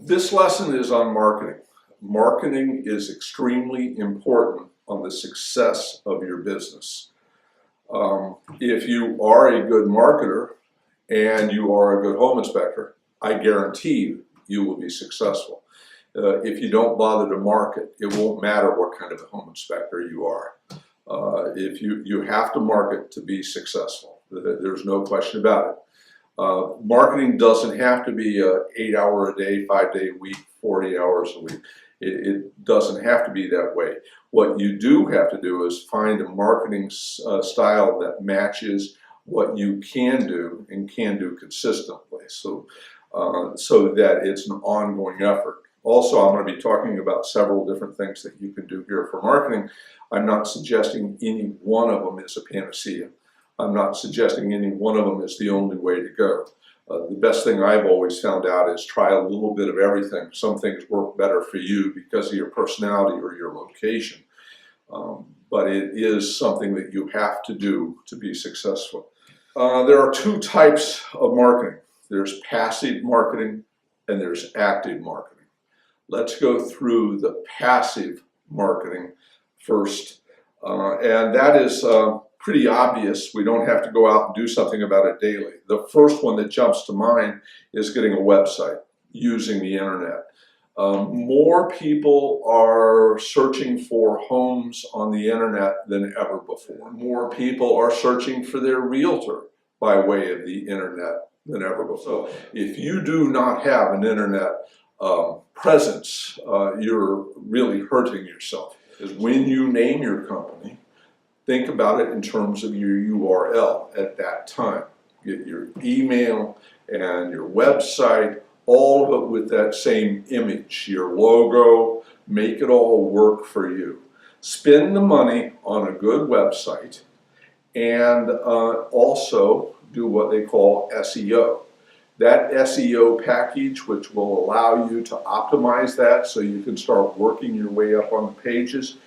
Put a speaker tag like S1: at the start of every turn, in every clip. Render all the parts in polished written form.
S1: This lesson is on marketing. Marketing is extremely important on the success of your business. If you are a good marketer and you are a good home inspector, I guarantee you will be successful. If you don't bother to market, it won't matter what kind of a home inspector you are. If you have to market to be successful. There's no question about it. Marketing doesn't have to be an 8-hour a day, 5-day a week, 40 hours a week. It doesn't have to be that way. What you do have to do is find a marketing style that matches what you can do and can do consistently, so that it's an ongoing effort. Also, I'm going to be talking about several different things that you can do here for marketing. I'm not suggesting any one of them is a panacea. I'm not suggesting any one of them is the only way to go. The best thing I've always found out is try a little bit of everything. Some things work better for you because of your personality or your location. But it is something that you have to do to be successful. There are two types of marketing. There's passive marketing and there's active marketing. Let's go through the passive marketing first. And that is pretty obvious. We don't have to go out and do something about it daily. The first one that jumps to mind is getting a website, using the internet. More people are searching for homes on the internet than ever before. More people are searching for their realtor by way of the internet than ever before. So if you do not have an internet presence, you're really hurting yourself. Because when you name your company, think about it in terms of your URL at that time. Get your email and your website, all of it with that same image, your logo, make it all work for you. Spend the money on a good website and also do what they call SEO. That SEO package, which will allow you to optimize that so you can start working your way up on the pages,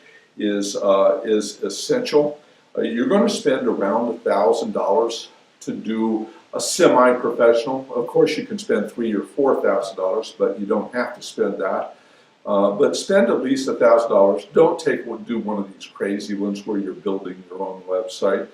S1: is essential. You're going to spend around $1,000 to do a semi-professional. Of course, you can spend $3,000 or $4,000, but you don't have to spend that. But spend at least $1,000. Don't do one of these crazy ones where you're building your own website.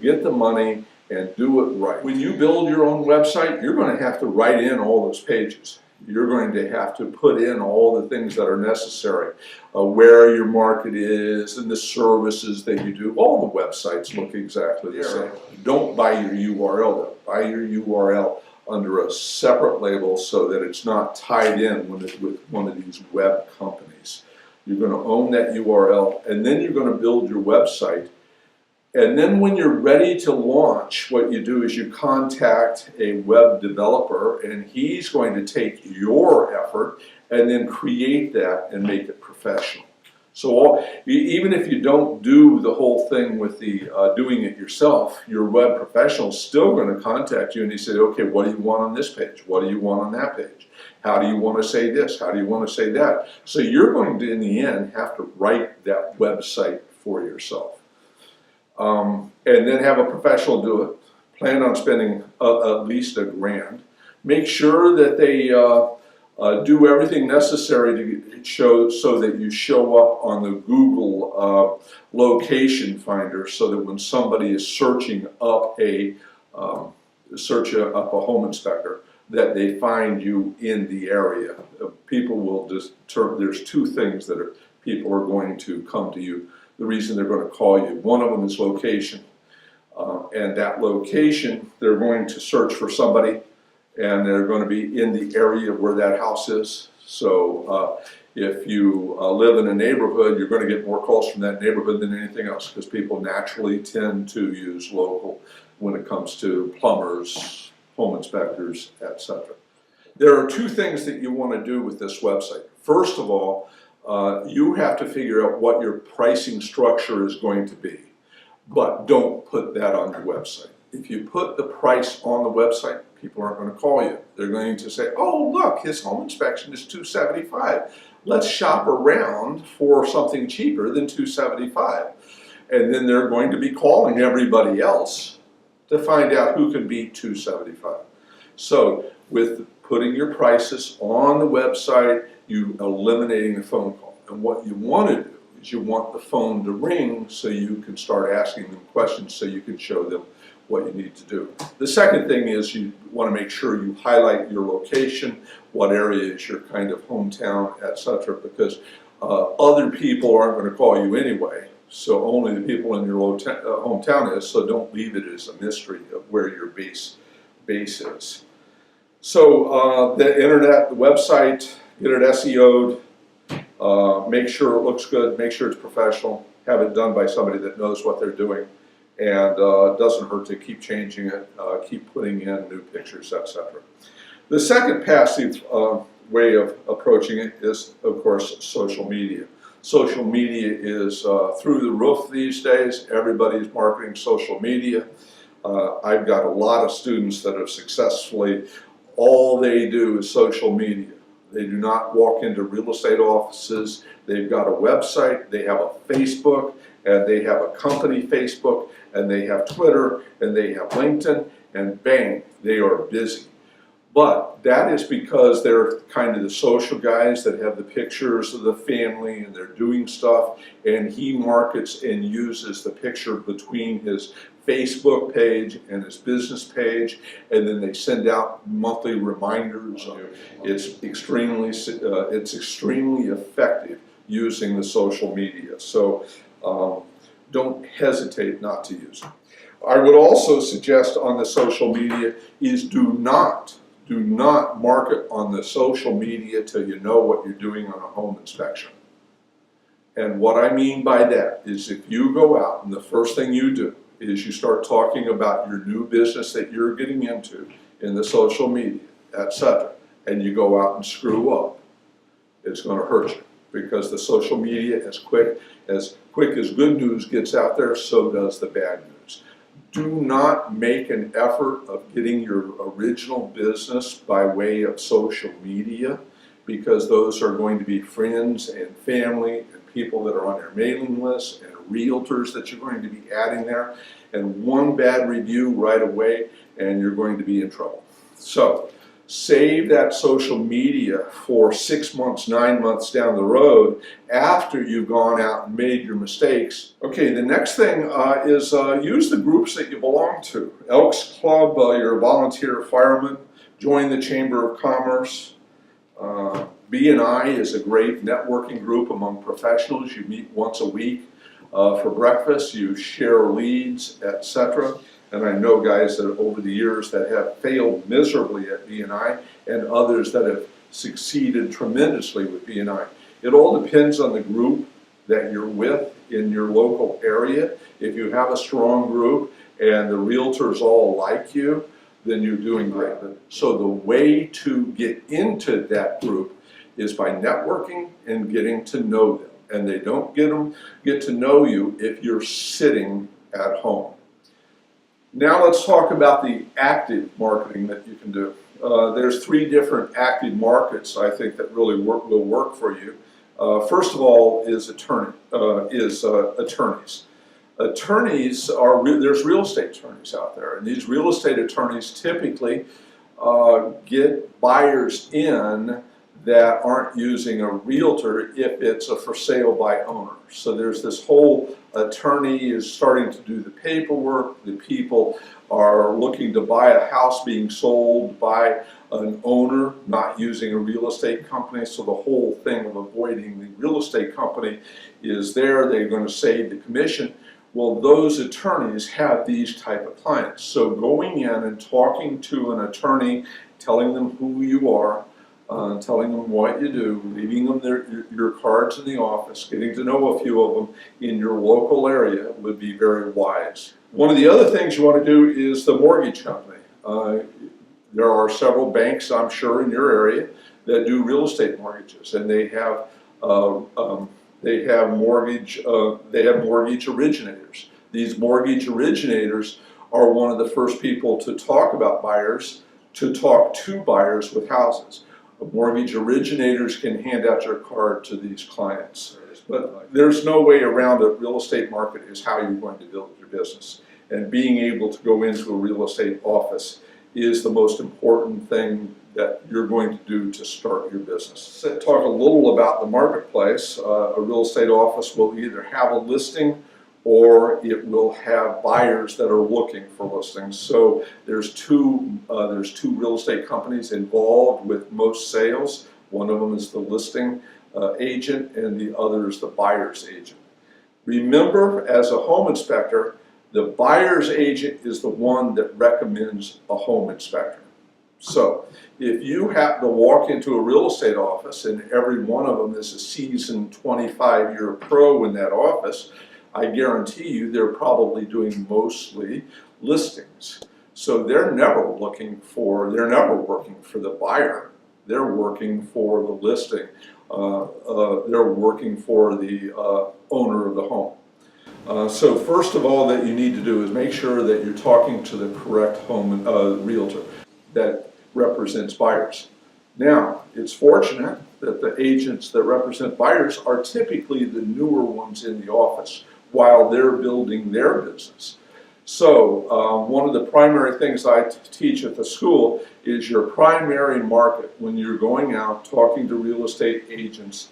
S1: Get the money and do it right. When you build your own website, you're going to have to write in all those pages. You're going to have to put in all the things that are necessary, where your market is and the services that you do. All the websites look exactly the same. Don't buy your URL though. Buy your URL under a separate label so that it's not tied in with one of these web companies. You're going to own that URL, and then you're going to build your website. And then when you're ready to launch, what you do is you contact a web developer, and he's going to take your effort and then create that and make it professional. So even if you don't do the whole thing with the doing it yourself, your web professional is still going to contact you, and he said, okay, what do you want on this page? What do you want on that page? How do you want to say this? How do you want to say that? So you're going to, in the end, have to write that website for yourself. And then have a professional do it. Plan on spending at least $1,000. Make sure that they do everything necessary to show so that you show up on the Google location finder, so that when somebody is searching up a home inspector, that they find you in the area. People will there's two things that people are going to come to you. The reason they're going to call you. One of them is location. And that location, they're going to search for somebody, and they're going to be in the area where that house is. So if you live in a neighborhood, you're going to get more calls from that neighborhood than anything else, because people naturally tend to use local when it comes to plumbers, home inspectors, etc. There are two things that you want to do with this website. First of all, you have to figure out what your pricing structure is going to be, but don't put that on your website. If you put the price on the website, people aren't going to call you. They're going to say, oh, look, his home inspection is $275. Let's shop around for something cheaper than $275. And then they're going to be calling everybody else to find out who can beat $275. So with putting your prices on the website, you eliminating the phone call. And what you want to do is you want the phone to ring so you can start asking them questions so you can show them what you need to do. The second thing is you want to make sure you highlight your location, what area is your kind of hometown, etc., because other people aren't going to call you anyway, so only the people in your hometown is, so don't leave it as a mystery of where your base is. So the internet, the website, get it SEO'd, make sure it looks good, make sure it's professional, have it done by somebody that knows what they're doing, and it doesn't hurt to keep changing it, keep putting in new pictures, etc. The second passive way of approaching it is, of course, social media. Social media is through the roof these days. Everybody's marketing social media. I've got a lot of students that have successfully, all they do is social media. They do not walk into real estate offices. They've got a website, they have a Facebook, and they have a company Facebook, and they have Twitter, and they have LinkedIn, and bang, they are busy. But that is because they're kind of the social guys that have the pictures of the family and they're doing stuff, and he markets and uses the picture between his Facebook page and his business page, and then they send out monthly reminders. It's extremely effective using the social media. So don't hesitate not to use it. I would also suggest on the social media is do not market on the social media till you know what you're doing on a home inspection. And what I mean by that is if you go out and the first thing you do is you start talking about your new business that you're getting into in the social media, etc., and you go out and screw up, it's going to hurt you, because the social media, as quick as good news gets out there, so does the bad news. Do not make an effort of getting your original business by way of social media, because those are going to be friends and family and people that are on your mailing list and realtors that you're going to be adding there. And one bad review right away and you're going to be in trouble. So save that social media for 6 months, 9 months down the road after you've gone out and made your mistakes. Okay, the next thing is use the groups that you belong to. Elks Club, you're a volunteer fireman, join the Chamber of Commerce. B&I is a great networking group among professionals. You meet once a week for breakfast, you share leads, etc. And I know guys that over the years that have failed miserably at B&I and others that have succeeded tremendously with B&I. It all depends on the group that you're with in your local area. If you have a strong group and the realtors all like you, then you're doing great. So the way to get into that group is by networking and getting to know them. And they don't get to know you if you're sitting at home. Now let's talk about the active marketing that you can do. There's 3 different active markets I think that really will work for you. First of all is attorneys. Attorneys there's real estate attorneys out there, and these real estate attorneys typically get buyers in that aren't using a realtor if it's a for sale by owner. So there's this whole attorney is starting to do the paperwork, the people are looking to buy a house being sold by an owner, not using a real estate company, so the whole thing of avoiding the real estate company is there, they're going to save the commission. Well, those attorneys have these type of clients. So going in and talking to an attorney, telling them who you are, telling them what you do, leaving them your cards in the office, getting to know a few of them in your local area would be very wise. One of the other things you want to do is the mortgage company. There are several banks, I'm sure, in your area that do real estate mortgages, and they have mortgage originators. These mortgage originators are one of the first people to talk about buyers, to talk to buyers with houses. Mortgage originators can hand out your card to these clients. But there's no way around a real estate market is how you're going to build your business. And being able to go into a real estate office is the most important thing that you're going to do to start your business. So talk a little about the marketplace. A real estate office will either have a listing or it will have buyers that are looking for listings. So there's two real estate companies involved with most sales. One of them is the listing agent and the other is the buyer's agent. Remember, as a home inspector, the buyer's agent is the one that recommends a home inspector. So if you happen to walk into a real estate office and every one of them is a seasoned 25-year pro in that office, I guarantee you they're probably doing mostly listings. So they're never working for the buyer. They're working for the listing. They're working for the owner of the home. So first of all that you need to do is make sure that you're talking to the correct home realtor that represents buyers. Now, it's fortunate that the agents that represent buyers are typically the newer ones in the office while they're building their business. So one of the primary things I teach at the school is your primary market when you're going out talking to real estate agents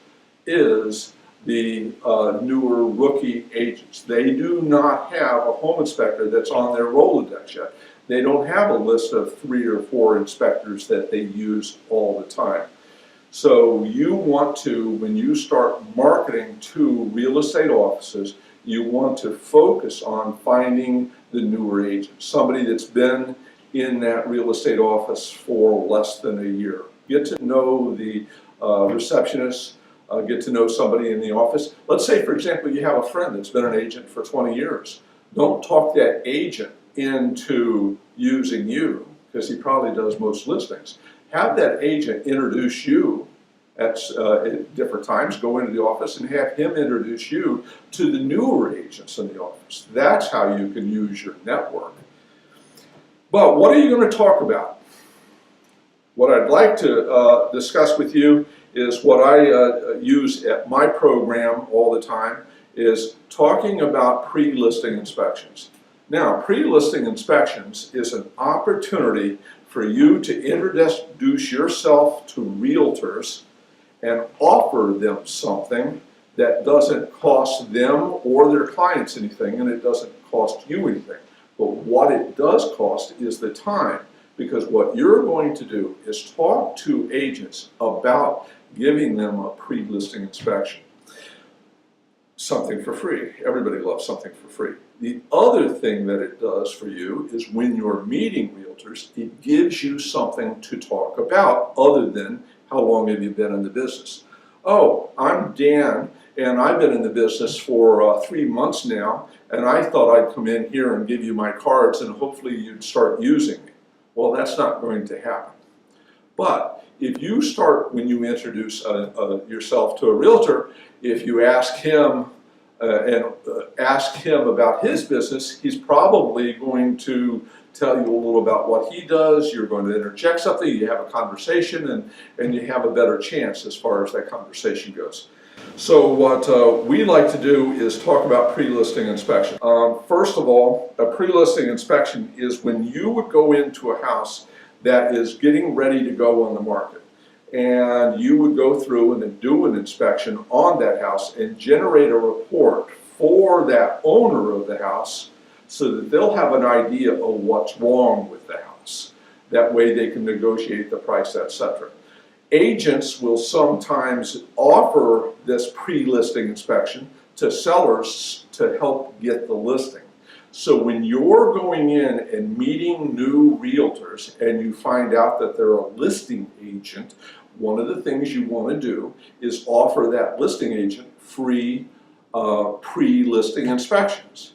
S1: is the newer rookie agents. They do not have a home inspector that's on their Rolodex yet. They don't have a list of 3 or 4 inspectors that they use all the time. So you want to, when you start marketing to real estate offices, you want to focus on finding the newer agent, somebody that's been in that real estate office for less than a year. Get to know the receptionist, get to know somebody in the office. Let's say, for example, you have a friend that's been an agent for 20 years. Don't talk that agent into using you, because he probably does most listings. Have that agent introduce you at different times, go into the office and have him introduce you to the newer agents in the office. That's how you can use your network. But what are you going to talk about? What I'd like to discuss with you is what I use at my program all the time is talking about pre-listing inspections. Now, pre-listing inspections is an opportunity for you to introduce yourself to realtors and offer them something that doesn't cost them or their clients anything, and it doesn't cost you anything. But what it does cost is the time, because what you're going to do is talk to agents about giving them a pre-listing inspection. Something for free. Everybody loves something for free. The other thing that it does for you is when you're meeting realtors, it gives you something to talk about other than how long have you been in the business. Oh, I'm Dan, and I've been in the business for 3 months now, and I thought I'd come in here and give you my cards and hopefully you'd start using me. Well, that's not going to happen. But if you start, when you introduce yourself to a realtor, if you ask him ask him about his business, he's probably going to tell you a little about what he does. You're going to interject something, you have a conversation, and you have a better chance as far as that conversation goes. So what we like to do is talk about pre-listing inspection. First of all, a pre-listing inspection is when you would go into a house that is getting ready to go on the market. And you would go through and then do an inspection on that house and generate a report for that owner of the house so that they'll have an idea of what's wrong with the house. That way they can negotiate the price, etc. Agents will sometimes offer this pre-listing inspection to sellers to help get the listing. So when you're going in and meeting new realtors and you find out that they're a listing agent, one of the things you want to do is offer that listing agent free pre-listing inspections.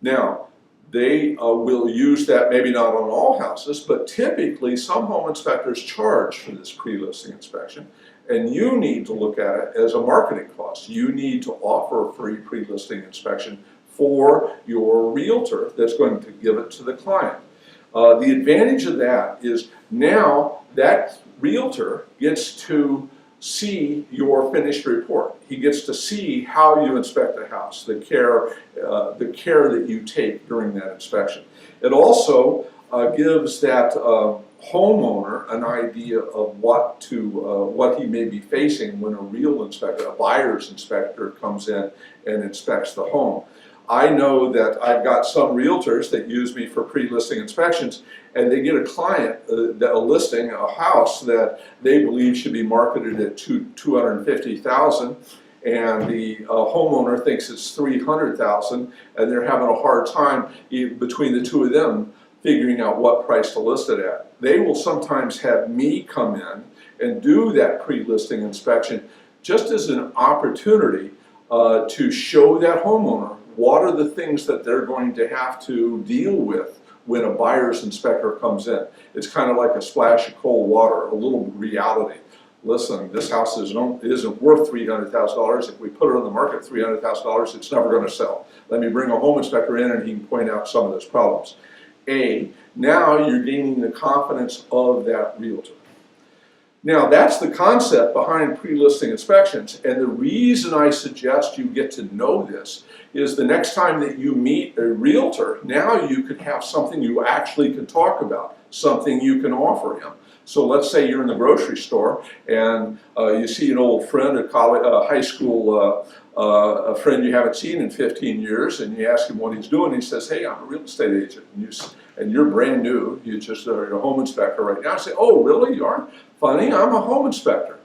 S1: Now, they will use that maybe not on all houses, but typically some home inspectors charge for this pre-listing inspection, and you need to look at it as a marketing cost. You need to offer a free pre-listing inspection for your realtor that's going to give it to the client. The advantage of that is now that realtor gets to see your finished report. He gets to see how you inspect the house, the care that you take during that inspection. It also gives that homeowner an idea of what he may be facing when a real inspector, a buyer's inspector, comes in and inspects the home. I know that I've got some realtors that use me for pre-listing inspections, and they get a client, a listing, a house that they believe should be marketed at $250,000, and the homeowner thinks it's $300,000, and they're having a hard time between the two of them figuring out what price to list it at. They will sometimes have me come in and do that pre-listing inspection just as an opportunity to show that homeowner what are the things that they're going to have to deal with when a buyer's inspector comes in. It's kind of like a splash of cold water, a little reality. Listen, this house isn't worth $300,000. If we put it on the market at $300,000, it's never going to sell. Let me bring a home inspector in and he can point out some of those problems. Now you're gaining the confidence of that realtor. Now that's the concept behind pre-listing inspections, and the reason I suggest you get to know this is the next time that you meet a realtor, now you could have something you actually can talk about, something you can offer him. So let's say you're in the grocery store and you see an old friend, a high school a friend you haven't seen in 15 years, and you ask him what he's doing. He says, "Hey, I'm a real estate agent," and you're brand new. You just are a home inspector right now. I say, "Oh, really? You are? Funny, I'm a home inspector.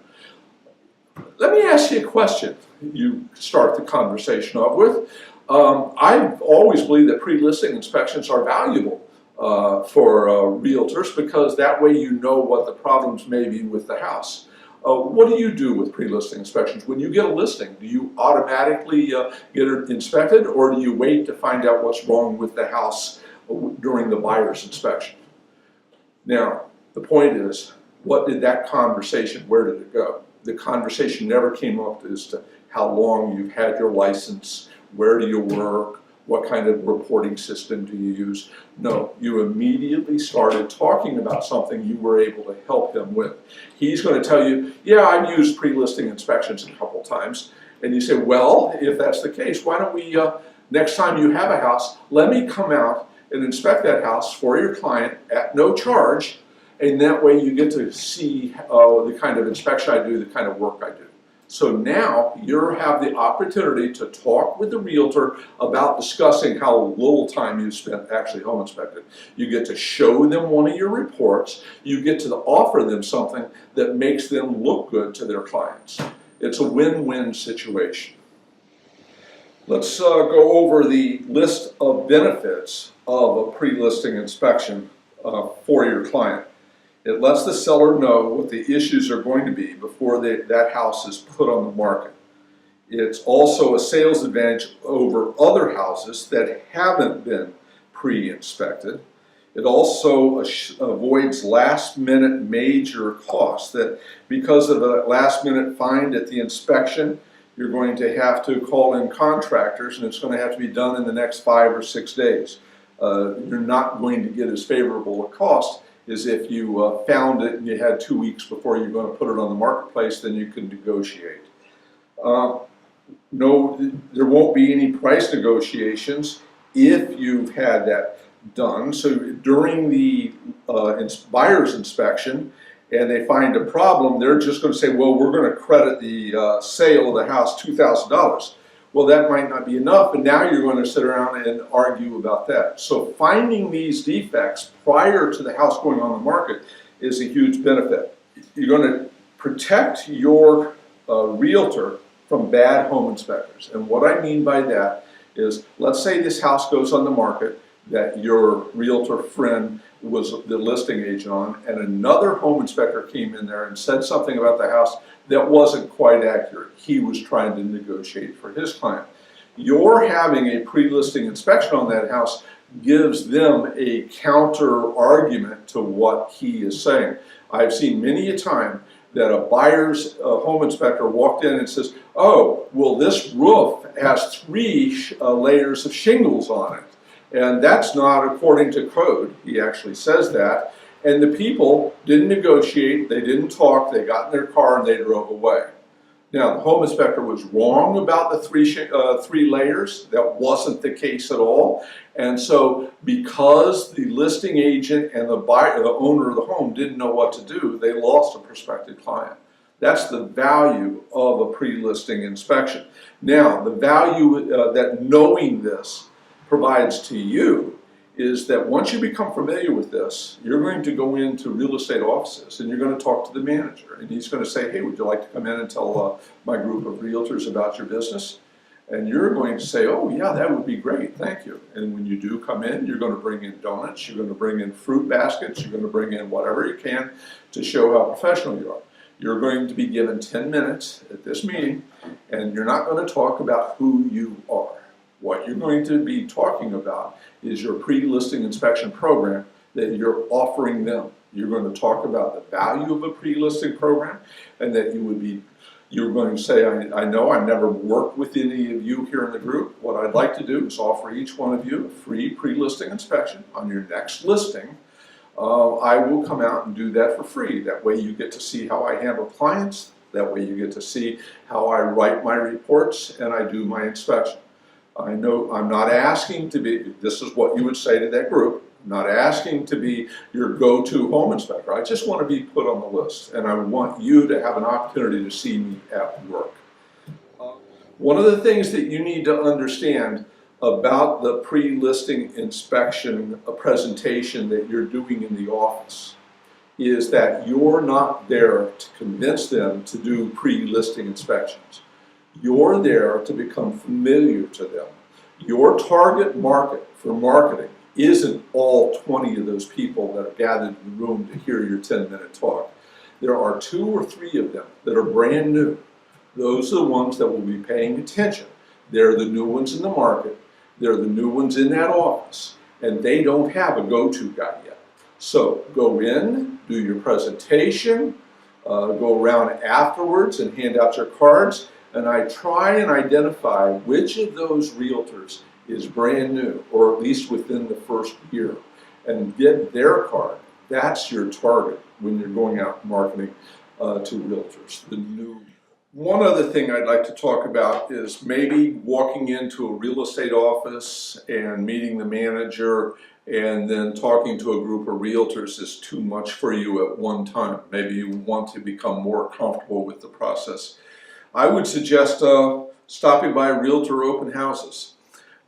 S1: Let me ask you a question." You start the conversation off with. I've always believed that pre-listing inspections are valuable for realtors, because that way you know what the problems may be with the house. What do you do with pre-listing inspections? When you get a listing, do you automatically get it inspected, or do you wait to find out what's wrong with the house during the buyer's inspection? Now, the point is, what did that conversation, where did it go? The conversation never came up as to how long you've had your license, where do you work, what kind of reporting system do you use? No, you immediately started talking about something you were able to help him with. He's going to tell you, "Yeah, I've used pre-listing inspections a couple times." And you say, "Well, if that's the case, why don't we, next time you have a house, let me come out and inspect that house for your client at no charge, and that way you get to see the kind of inspection I do, the kind of work I do." So now you have the opportunity to talk with the realtor about discussing how little time you spent actually home inspecting. You get to show them one of your reports. You get to offer them something that makes them look good to their clients. It's a win-win situation. Let's go over the list of benefits of a pre-listing inspection for your client. It lets the seller know what the issues are going to be before that house is put on the market. It's also a sales advantage over other houses that haven't been pre-inspected. It also avoids last-minute major costs, that because of a last-minute find at the inspection, you're going to have to call in contractors, and it's going to have to be done in the next 5 or 6 days. You're not going to get as favorable a cost as if you found it and you had 2 weeks before you're going to put it on the marketplace. Then you can negotiate. No, there won't be any price negotiations if you've had that done. So during the buyer's inspection and they find a problem, they're just going to say, "Well, we're going to credit the sale of the house $2,000. Well, that might not be enough, and now you're going to sit around and argue about that. So finding these defects prior to the house going on the market is a huge benefit. You're going to protect your realtor from bad home inspectors. And what I mean by that is, let's say this house goes on the market that your realtor friend was the listing agent on, and another home inspector came in there and said something about the house that wasn't quite accurate. He was trying to negotiate for his client. Your having a pre-listing inspection on that house gives them a counter argument to what he is saying. I've seen many a time that a buyer's home inspector walked in and says, "Oh, well, this roof has 3 layers of shingles on it. And that's not according to code." He actually says that. And the people didn't negotiate, they didn't talk, they got in their car and they drove away. Now, the home inspector was wrong about the three layers. That wasn't the case at all. And so because the listing agent and the buyer, the owner of the home didn't know what to do, they lost a prospective client. That's the value of a pre-listing inspection. Now, the value that knowing this provides to you is that once you become familiar with this, you're going to go into real estate offices and you're going to talk to the manager, and he's going to say, hey, would you like to come in and tell my group of realtors about your business? And you're going to say, oh yeah, that would be great, thank you. And when you do come in, you're going to bring in donuts, you're going to bring in fruit baskets, you're going to bring in whatever you can to show how professional you are. You're going to be given 10 minutes at this meeting, and you're not going to talk about who you are. What you're going to be talking about is your pre-listing inspection program that you're offering them. You're going to talk about the value of a pre-listing program, and that you're going to say, I know I've never worked with any of you here in the group. What I'd like to do is offer each one of you a free pre-listing inspection on your next listing. I will come out and do that for free. That way you get to see how I handle clients. That way you get to see how I write my reports and I do my inspection. I know I'm not asking to be, this is what you would say to that group, I'm not asking to be your go-to home inspector. I just want to be put on the list, and I want you to have an opportunity to see me at work. One of the things that you need to understand about the pre-listing inspection presentation that you're doing in the office is that you're not there to convince them to do pre-listing inspections. You're there to become familiar to them. Your target market for marketing isn't all 20 of those people that are gathered in the room to hear your 10-minute talk. There are 2 or 3 of them that are brand new. Those are the ones that will be paying attention. They're the new ones in the market. They're the new ones in that office, and they don't have a go-to guy yet. So go in, do your presentation, go around afterwards and hand out your cards, and I try and identify which of those realtors is brand new, or at least within the first year, and get their card. That's your target when you're going out marketing to realtors, the new. One other thing I'd like to talk about is maybe walking into a real estate office and meeting the manager and then talking to a group of realtors is too much for you at one time. Maybe you want to become more comfortable with the process. I would suggest stopping by realtor open houses.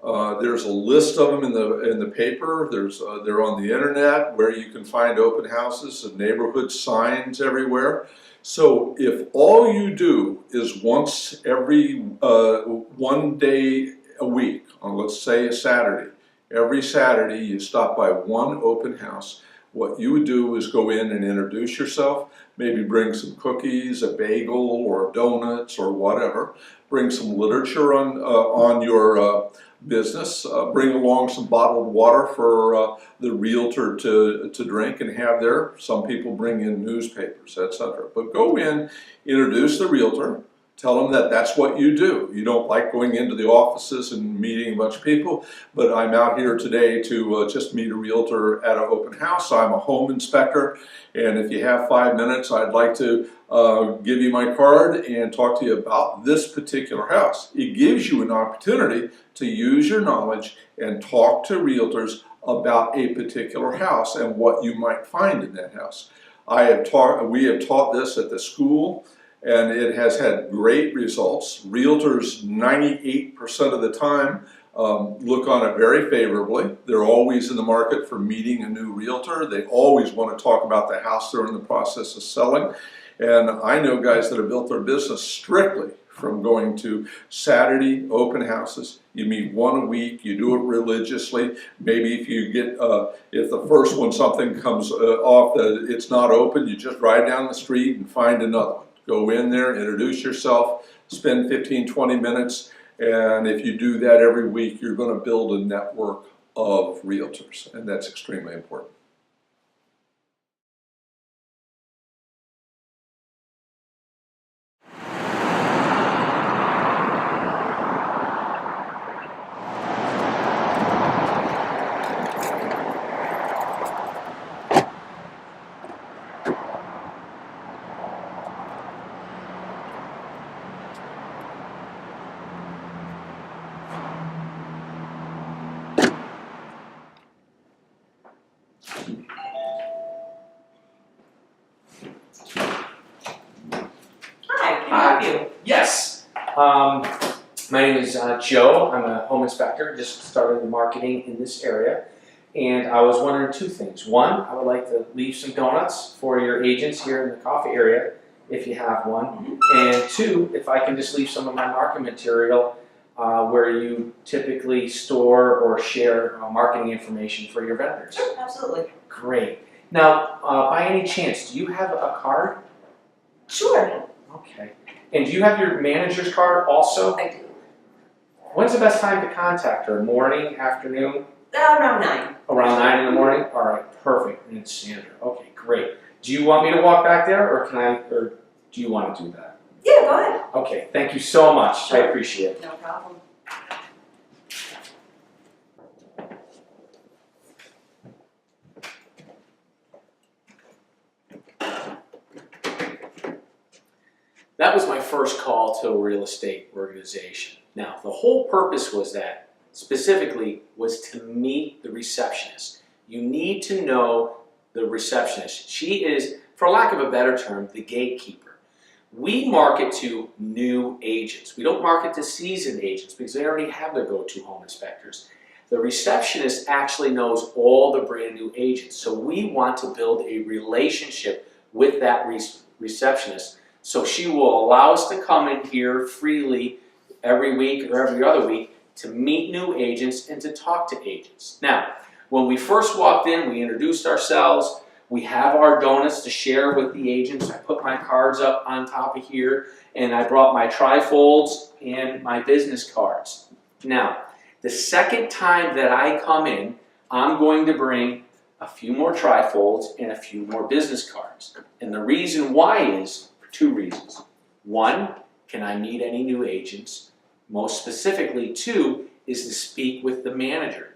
S1: There's a list of them in the paper. They're on the internet where you can find open houses and neighborhood signs everywhere. So if all you do is once every 1 day a week, on let's say a Saturday, every Saturday you stop by one open house, what you would do is go in and introduce yourself, maybe bring some cookies, a bagel, or donuts, or whatever. Bring some literature on your business. Bring along some bottled water for the realtor to drink and have there. Some people bring in newspapers, etc. But go in, introduce the realtor, tell them that that's what you do. You don't like going into the offices and meeting a bunch of people, but I'm out here today to just meet a realtor at an open house. I'm a home inspector, and if you have 5 minutes, I'd like to give you my card and talk to you about this particular house. It gives you an opportunity to use your knowledge and talk to realtors about a particular house and what you might find in that house. We have taught this at the school, and it has had great results. Realtors 98% of the time look on it very favorably. They're always in the market for meeting a new realtor. They always want to talk about the house they're in the process of selling. And I know guys that have built their business strictly from going to Saturday open houses. You meet one a week, you do it religiously. Maybe if you get, if the first one something comes off that it's not open, you just ride down the street and find another one. Go in there, introduce yourself, spend 15, 20 minutes, and if you do that every week, you're going to build a network of realtors, and that's extremely important.
S2: have you?
S3: Yes. My name is Joe. I'm a home inspector, just started marketing in this area. And I was wondering two things. One, I would like to leave some donuts for your agents here in the coffee area, if you have one. And two, if I can just leave some of my marketing material where you typically store or share marketing information for your vendors.
S2: Sure, absolutely.
S3: Great. Now, by any chance, do you have a card?
S2: Sure.
S3: Okay. And do you have your manager's card also?
S2: I do.
S3: When's the best time to contact her? Morning, afternoon?
S2: Around 9.
S3: Around 9 in the morning? All right, perfect. And it's Sandra. Okay, great. Do you want me to walk back there, or do you want to do that?
S2: Yeah, go ahead.
S3: Okay, thank you so much.
S2: Sure.
S3: I appreciate it.
S2: No problem.
S3: That was my first call to a real estate organization. Now, the whole purpose was that, specifically, was to meet the receptionist. You need to know the receptionist. She is, for lack of a better term, the gatekeeper. We market to new agents. We don't market to seasoned agents because they already have their go-to home inspectors. The receptionist actually knows all the brand new agents. So we want to build a relationship with that receptionist. So she will allow us to come in here freely every week or every other week to meet new agents and to talk to agents. Now, when we first walked in, we introduced ourselves. We have our donuts to share with the agents. I put my cards up on top of here, and I brought my trifolds and my business cards. Now, the second time that I come in, I'm going to bring a few more trifolds and a few more business cards. And the reason why is for two reasons. One, can I meet any new agents? Most specifically, two, is to speak with the manager.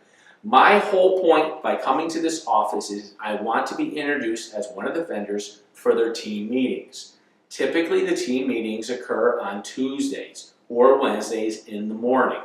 S3: My whole point by coming to this office is I want to be introduced as one of the vendors for their team meetings. Typically, the team meetings occur on Tuesdays or Wednesdays in the morning.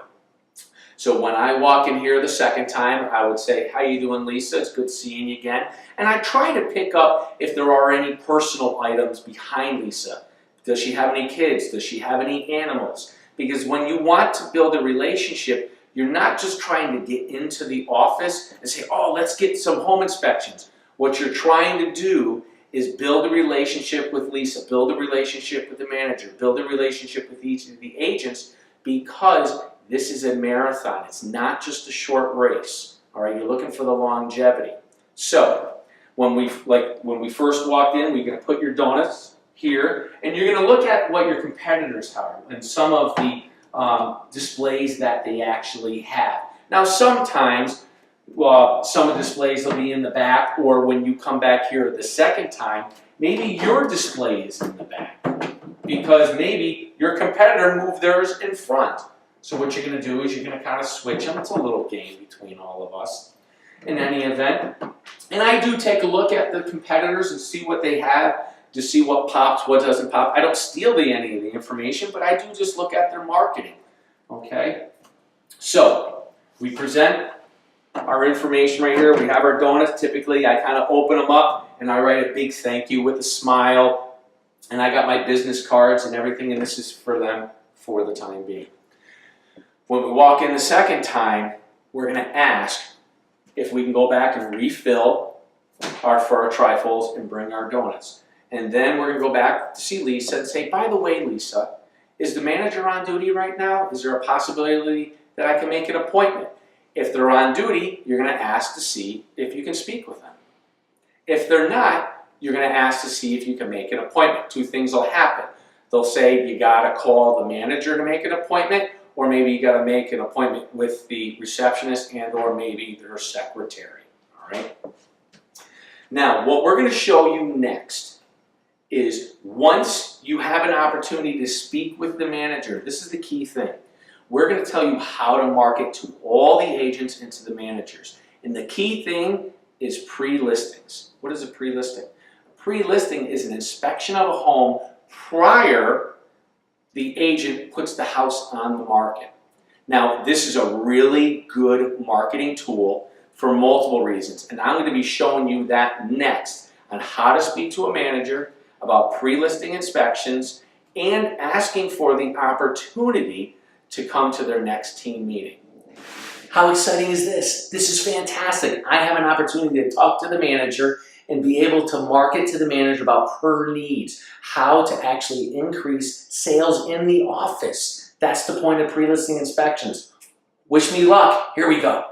S3: So when I walk in here the second time, I would say, "How you doing, Lisa? It's good seeing you again." And I try to pick up if there are any personal items behind Lisa. Does she have any kids? Does she have any animals? Because when you want to build a relationship, you're not just trying to get into the office and say, "Oh, let's get some home inspections." What you're trying to do is build a relationship with Lisa, build a relationship with the manager, build a relationship with each of the agents, because this is a marathon. It's not just a short race. All right, you're looking for the longevity. So when we first walked in, we're going to put your donuts here, and you're going to look at what your competitors have and some of the displays that they actually have. Now, sometimes some of the displays will be in the back, or when you come back here the second time, maybe your display is in the back because maybe your competitor moved theirs in front. So what you're going to do is you're going to kind of switch them. It's a little game between all of us in any event. And I do take a look at the competitors and see what they have, to see what pops, what doesn't pop. I don't steal any of the information, but I do just look at their marketing. Okay? So we present our information right here. We have our donuts. Typically, I kind of open them up and I write a big thank you with a smile. And I got my business cards and everything, and this is for them for the time being. When we walk in the second time, we're going to ask if we can go back and refill for our trifolds and bring our donuts. And then we're going to go back to see Lisa and say, "By the way, Lisa, is the manager on duty right now? Is there a possibility that I can make an appointment?" If they're on duty, you're going to ask to see if you can speak with them. If they're not, you're going to ask to see if you can make an appointment. Two things will happen. They'll say you got to call the manager to make an appointment, or maybe you got to make an appointment with the receptionist and or maybe their secretary. All right? Now, what we're going to show you next is once you have an opportunity to speak with the manager, this is the key thing. We're going to tell you how to market to all the agents and to the managers. And the key thing is pre-listings. What is a pre-listing? A pre-listing is an inspection of a home prior the agent puts the house on the market. Now, this is a really good marketing tool for multiple reasons, and I'm going to be showing you that next on how to speak to a manager about pre-listing inspections and asking for the opportunity to come to their next team meeting. How exciting is this? This is fantastic. I have an opportunity to talk to the manager and be able to market to the manager about her needs, how to actually increase sales in the office. That's the point of pre-listing inspections. Wish me luck. Here we go.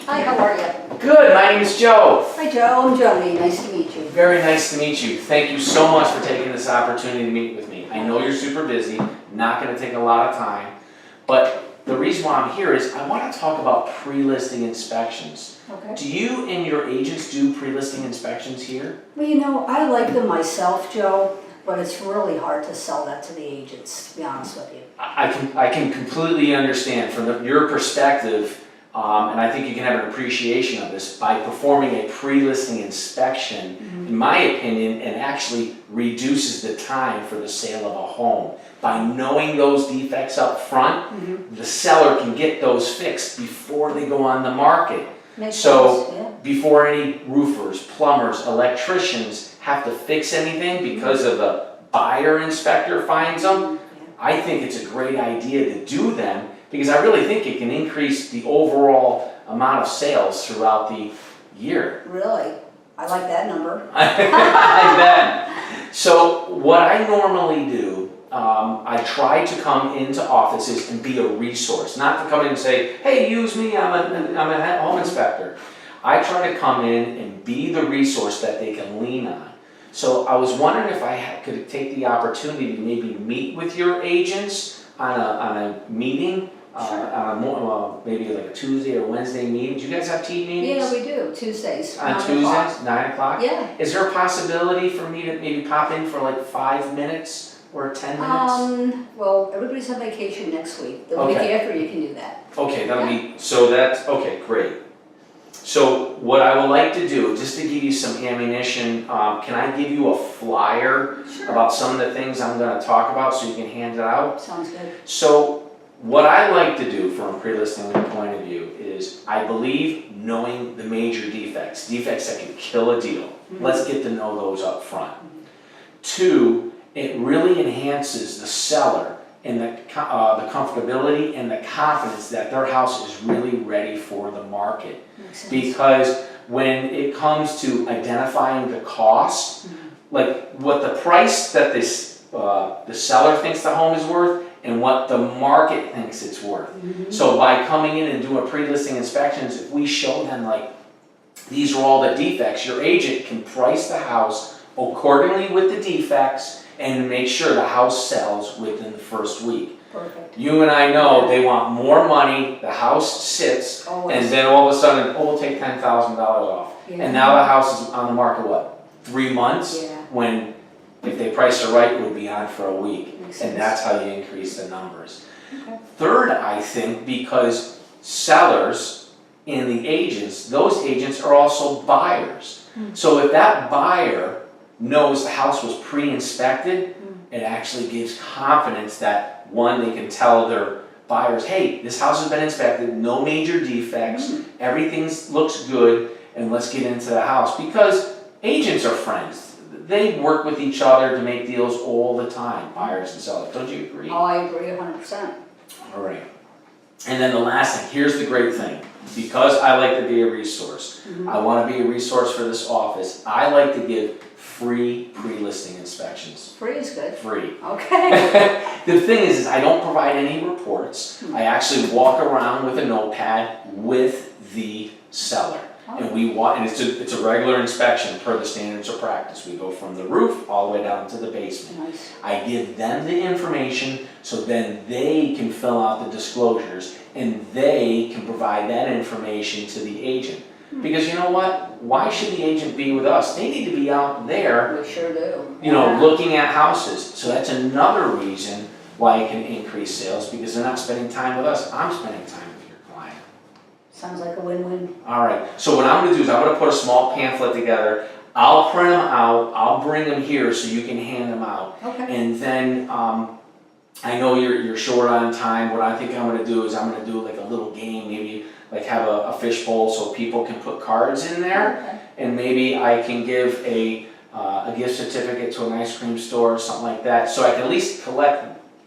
S4: Hi, how are you?
S3: Good, my name is Joe.
S4: Hi, Joe. I'm Jody. Nice to meet you.
S3: Very nice to meet you. Thank you so much for taking this opportunity to meet with me. I know you're super busy, not going to take a lot of time, but the reason why I'm here is I want to talk about pre-listing inspections.
S4: Okay.
S3: Do you and your agents do pre-listing inspections here?
S4: Well, you know, I like them myself, Joe, but it's really hard to sell that to the agents, to be honest with you.
S3: I can completely understand from your perspective, and I think you can have an appreciation of this, by performing a pre-listing inspection, in my opinion, it actually reduces the time for the sale of a home. By knowing those defects up front, the seller can get those fixed before they go on the market.
S4: Makes
S3: So,
S4: sense, yeah.
S3: before any roofers, plumbers, electricians have to fix anything because of the buyer inspector finds them, I think it's a great idea to do them because I really think it can increase the overall amount of sales throughout the year.
S4: Really? I like that number.
S3: I bet. So what I normally do, I try to come into offices and be a resource, not to come in and say, hey, use me, I'm a home inspector. I try to come in and be the resource that they can lean on. So I was wondering if I could take the opportunity to maybe meet with your agents on a meeting, maybe like a Tuesday or Wednesday meeting. Do you guys have team meetings?
S4: Yeah, we do. Tuesdays.
S3: On
S4: 9
S3: Tuesdays,
S4: o'clock.
S3: 9 o'clock?
S4: Yeah.
S3: Is there a possibility for me to maybe pop in for like 5 minutes or 10 minutes?
S4: Well, everybody's on vacation next week. The week
S3: Okay.
S4: after, you can do that.
S3: Okay, okay, great. So what I would like to do, just to give you some ammunition, can I give you a flyer
S4: Sure.
S3: about some of the things I'm gonna talk about so you can hand it out?
S4: Sounds good.
S3: So what I like to do from a pre-listing point of view is I believe knowing the major defects that can kill a deal. Let's get to know those up front. 2, it really enhances the seller and the comfortability and the confidence that their house is really ready for the market.
S4: Makes sense.
S3: Because when it comes to identifying the cost, like what the price that the seller thinks the home is worth and what the market thinks it's worth. So by coming in and doing pre-listing inspections, if we show them like, these are all the defects, your agent can price the house accordingly with the defects and make sure the house sells within the first week.
S4: Perfect.
S3: You and I know they want more money, the house sits,
S4: Always.
S3: and then all of a sudden, oh, we'll take $10,000 off.
S4: Yeah.
S3: And now the house is on the market, what, 3 months?
S4: Yeah.
S3: When, if they price it right, it would be on for a week.
S4: Makes
S3: And
S4: sense.
S3: that's how you increase the numbers.
S4: Okay.
S3: 3rd, I think, because sellers and the agents, those agents are also buyers. So if that buyer knows the house was pre-inspected, it actually gives confidence that, one, they can tell their buyers, hey, this house has been inspected, no major defects, everything looks good, and let's get into the house. Because agents are friends. They work with each other to make deals all the time, buyers and sellers. Don't you agree?
S4: Oh, I agree 100%.
S3: All right. And then the last thing, here's the great thing. Because I like to be a resource, I want to be a resource for this office, I like to give free pre-listing inspections.
S4: Free is good.
S3: Free.
S4: Okay.
S3: The thing is I don't provide any reports. I actually walk around with a notepad with the seller. And we walk, and it's a regular inspection per the standards of practice. We go from the roof all the way down to the basement.
S4: Nice.
S3: I give them the information so then they can fill out the disclosures and they can provide that information to the agent. Because you know what? Why should the agent be with us? They need to be out there,
S4: We sure do.
S3: you know,
S4: Yeah.
S3: looking at houses. So that's another reason why it can increase sales because they're not spending time with us. I'm spending time with your client.
S4: Sounds like a win-win.
S3: All right, so what I'm gonna do is I'm gonna put a small pamphlet together. I'll print them out, I'll bring them here so you can hand them out.
S4: Okay.
S3: And then, I know you're short on time, what I think I'm gonna do is I'm gonna do like a little game, maybe like have a fishbowl so people can put cards in there.
S4: Okay.
S3: And maybe I can give a a gift certificate to an ice cream store or something like that, so I can at least collect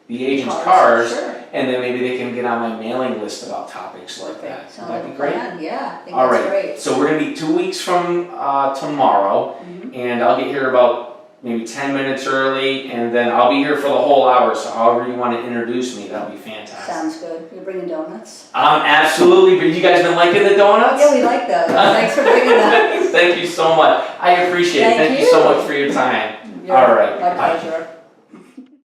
S3: the agent's
S4: Sure.
S3: cars, and then maybe they can get on my mailing list about topics like that.
S4: Sounds
S3: Would that
S4: like
S3: be
S4: a
S3: great?
S4: plan. Yeah, I think
S3: All
S4: that's
S3: right.
S4: great.
S3: So we're gonna meet 2 weeks from tomorrow,
S4: Mhm.
S3: and I'll get here about maybe 10 minutes early, and then I'll be here for the whole hour, so however you want to introduce me, that'll be fantastic.
S4: Sounds good. You're bringing donuts?
S3: Absolutely, but you guys been liking the donuts?
S4: Yeah, we like those. Thanks for bringing them.
S3: Thank you so much. I appreciate it.
S4: Thank
S3: Thank you so
S4: you.
S3: much for your time.
S4: You're-
S3: All right.
S4: My
S3: Bye.
S4: pleasure.